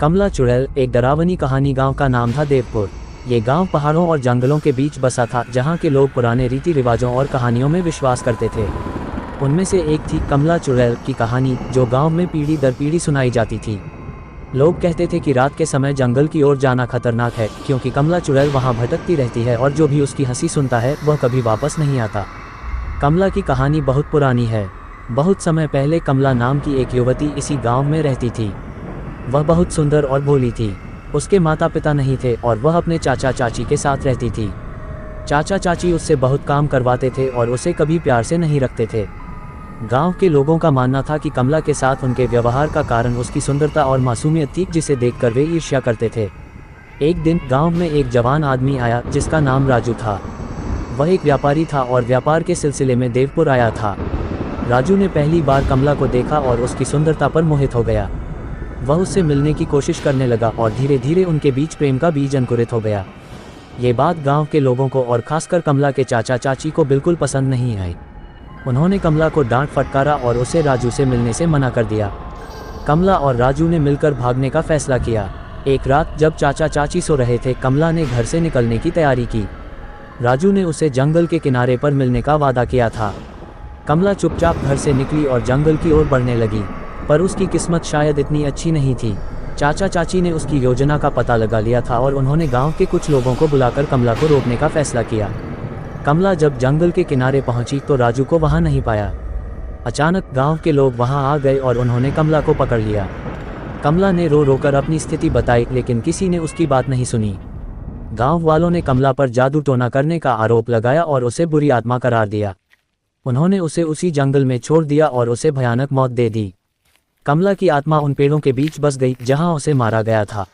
कमला चुड़ैल एक डरावनी कहानी। गांव का नाम था देवपुर। ये गांव पहाड़ों और जंगलों के बीच बसा था, जहां के लोग पुराने रीति रिवाजों और कहानियों में विश्वास करते थे। उनमें से एक थी कमला चुड़ैल की कहानी, जो गांव में पीढ़ी दर पीढ़ी सुनाई जाती थी। लोग कहते थे कि रात के समय जंगल की ओर जाना खतरनाक है, क्योंकि कमला चुड़ैल वहां भटकती रहती है और जो भी उसकी हंसी सुनता है वह कभी वापस नहीं आता। कमला की कहानी बहुत पुरानी है। बहुत समय पहले कमला नाम की एक युवती इसी गाँव में रहती थी। वह बहुत सुंदर और भोली थी। उसके माता पिता नहीं थे और वह अपने चाचा चाची के साथ रहती थी। चाचा चाची उससे बहुत काम करवाते थे और उसे कभी प्यार से नहीं रखते थे। गांव के लोगों का मानना था कि कमला के साथ उनके व्यवहार का कारण उसकी सुंदरता और मासूमियत थी, जिसे देखकर वे ईर्ष्या करते थे। एक दिन गांव में एक जवान आदमी आया जिसका नाम राजू था। वह एक व्यापारी था और व्यापार के सिलसिले में देवपुर आया था। राजू ने पहली बार कमला को देखा और उसकी सुंदरता पर मोहित हो गया। वह उससे मिलने की कोशिश करने लगा और धीरे धीरे उनके बीच प्रेम का बीज अंकुरित हो गया। ये बात गांव के लोगों को और खासकर कमला के चाचा चाची को बिल्कुल पसंद नहीं आई। उन्होंने कमला को डांट फटकारा और उसे राजू से मिलने से मना कर दिया। कमला और राजू ने मिलकर भागने का फैसला किया। एक रात जब चाचा चाची सो रहे थे, कमला ने घर से निकलने की तैयारी की। राजू ने उसे जंगल के किनारे पर मिलने का वादा किया था। कमला चुपचाप घर से निकली और जंगल की ओर बढ़ने लगी, पर उसकी किस्मत शायद इतनी अच्छी नहीं थी। चाचा चाची ने उसकी योजना का पता लगा लिया था और उन्होंने गांव के कुछ लोगों को बुलाकर कमला को रोकने का फैसला किया। कमला जब जंगल के किनारे पहुंची तो राजू को वहां नहीं पाया। अचानक गांव के लोग वहां आ गए और उन्होंने कमला को पकड़ लिया। कमला ने रो रोकर अपनी स्थिति बताई, लेकिन किसी ने उसकी बात नहीं सुनी। गाँव वालों ने कमला पर जादू टोना करने का आरोप लगाया और उसे बुरी आत्मा करार दिया। उन्होंने उसे उसी जंगल में छोड़ दिया और उसे भयानक मौत दे दी। कमला की आत्मा उन पेड़ों के बीच बस गई जहां उसे मारा गया था।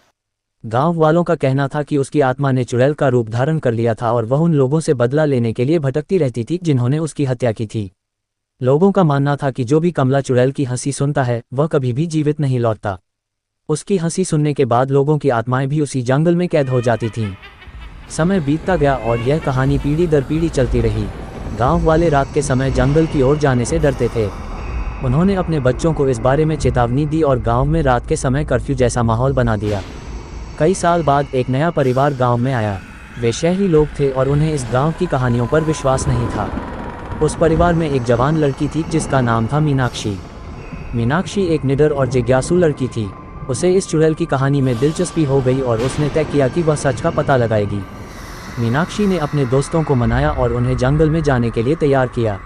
गांव वालों का कहना था कि उसकी आत्मा ने चुड़ैल का रूप धारण कर लिया था और वह उन लोगों से बदला लेने के लिए भटकती रहती थी जिन्होंने उसकी हत्या की थी। लोगों का मानना था कि जो भी कमला चुड़ैल की हंसी सुनता है वह कभी भी जीवित नहीं लौटता। उसकी हंसी सुनने के बाद लोगों की आत्माएं भी उसी जंगल में कैद हो जाती थीं। समय बीतता गया और यह कहानी पीढ़ी दर पीढ़ी चलती रही। गाँव वाले रात के समय जंगल की ओर जाने से डरते थे। उन्होंने अपने बच्चों को इस बारे में चेतावनी दी और गांव में रात के समय कर्फ्यू जैसा माहौल बना दिया। कई साल बाद एक नया परिवार गांव में आया। वे शहरी लोग थे और उन्हें इस गांव की कहानियों पर विश्वास नहीं था। उस परिवार में एक जवान लड़की थी जिसका नाम था मीनाक्षी। मीनाक्षी एक निडर और जिज्ञासु लड़की थी। उसे इस चुड़ैल की कहानी में दिलचस्पी हो गई और उसने तय किया कि वह सच का पता लगाएगी। मीनाक्षी ने अपने दोस्तों को मनाया और उन्हें जंगल में जाने के लिए तैयार किया।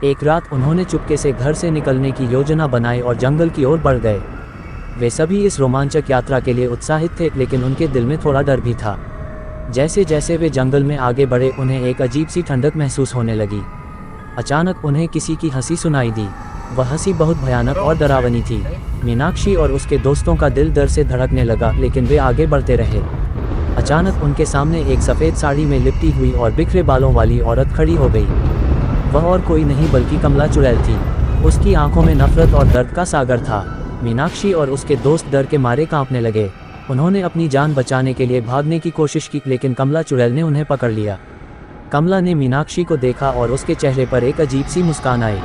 एक रात उन्होंने चुपके से घर से निकलने की योजना बनाई और जंगल की ओर बढ़ गए। वे सभी इस रोमांचक यात्रा के लिए उत्साहित थे, लेकिन उनके दिल में थोड़ा डर भी था। जैसे जैसे वे जंगल में आगे बढ़े, उन्हें एक अजीब सी ठंडक महसूस होने लगी। अचानक उन्हें किसी की हंसी सुनाई दी। वह हंसी बहुत भयानक और डरावनी थी। मीनाक्षी और उसके दोस्तों का दिल डर से धड़कने लगा, लेकिन वे आगे बढ़ते रहे। अचानक उनके सामने एक सफ़ेद साड़ी में लिपटी हुई और बिखरे बालों वाली औरत खड़ी हो गई। वह और कोई नहीं बल्कि कमला चुड़ैल थी। उसकी आंखों में नफरत और दर्द का सागर था। मीनाक्षी और उसके दोस्त डर के मारे कांपने लगे। उन्होंने अपनी जान बचाने के लिए भागने की कोशिश की, लेकिन कमला चुड़ैल ने उन्हें पकड़ लिया। कमला ने मीनाक्षी को देखा और उसके चेहरे पर एक अजीब सी मुस्कान आई।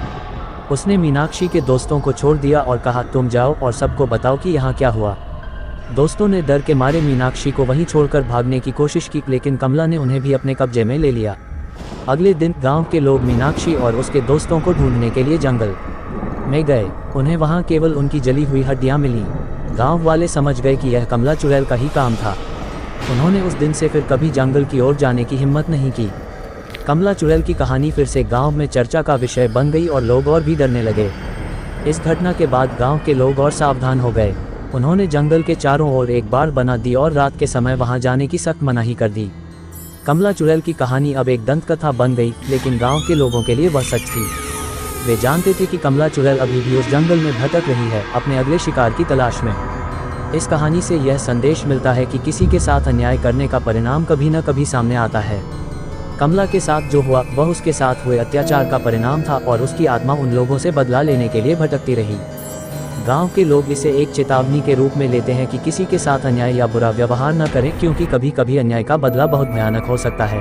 उसने मीनाक्षी के दोस्तों को छोड़ दिया और कहा, तुम जाओ और सबको बताओ कि यहाँ क्या हुआ। दोस्तों ने डर के मारे मीनाक्षी को वहीं छोड़कर भागने की कोशिश की, लेकिन कमला ने उन्हें भी अपने कब्जे में ले लिया। अगले दिन गांव के लोग मीनाक्षी और उसके दोस्तों को ढूंढने के लिए जंगल में गए। उन्हें वहां केवल उनकी जली हुई हड्डियां मिलीं। गांव वाले समझ गए कि यह कमला चुड़ैल का ही काम था। उन्होंने उस दिन से फिर कभी जंगल की ओर जाने की हिम्मत नहीं की। कमला चुड़ैल की कहानी फिर से गांव में चर्चा का विषय बन गई और लोग और भी डरने लगे। इस घटना के बाद गाँव के लोग और सावधान हो गए। उन्होंने जंगल के चारों ओर एक बाड़ बना दी और रात के समय वहाँ जाने की सख्त मनाही कर दी। कमला चुड़ैल की कहानी अब एक दंत कथा बन गई, लेकिन गांव के लोगों के लिए वह सच थी। वे जानते थे कि कमला चुड़ैल अभी भी उस जंगल में भटक रही है, अपने अगले शिकार की तलाश में। इस कहानी से यह संदेश मिलता है कि किसी के साथ अन्याय करने का परिणाम कभी न कभी सामने आता है। कमला के साथ जो हुआ वह उसके साथ हुए अत्याचार का परिणाम था और उसकी आत्मा उन लोगों से बदला लेने के लिए भटकती रही। गांव के लोग इसे एक चेतावनी के रूप में लेते हैं कि किसी के साथ अन्याय या बुरा व्यवहार न करें, क्योंकि कभी कभी अन्याय का बदला बहुत भयानक हो सकता है।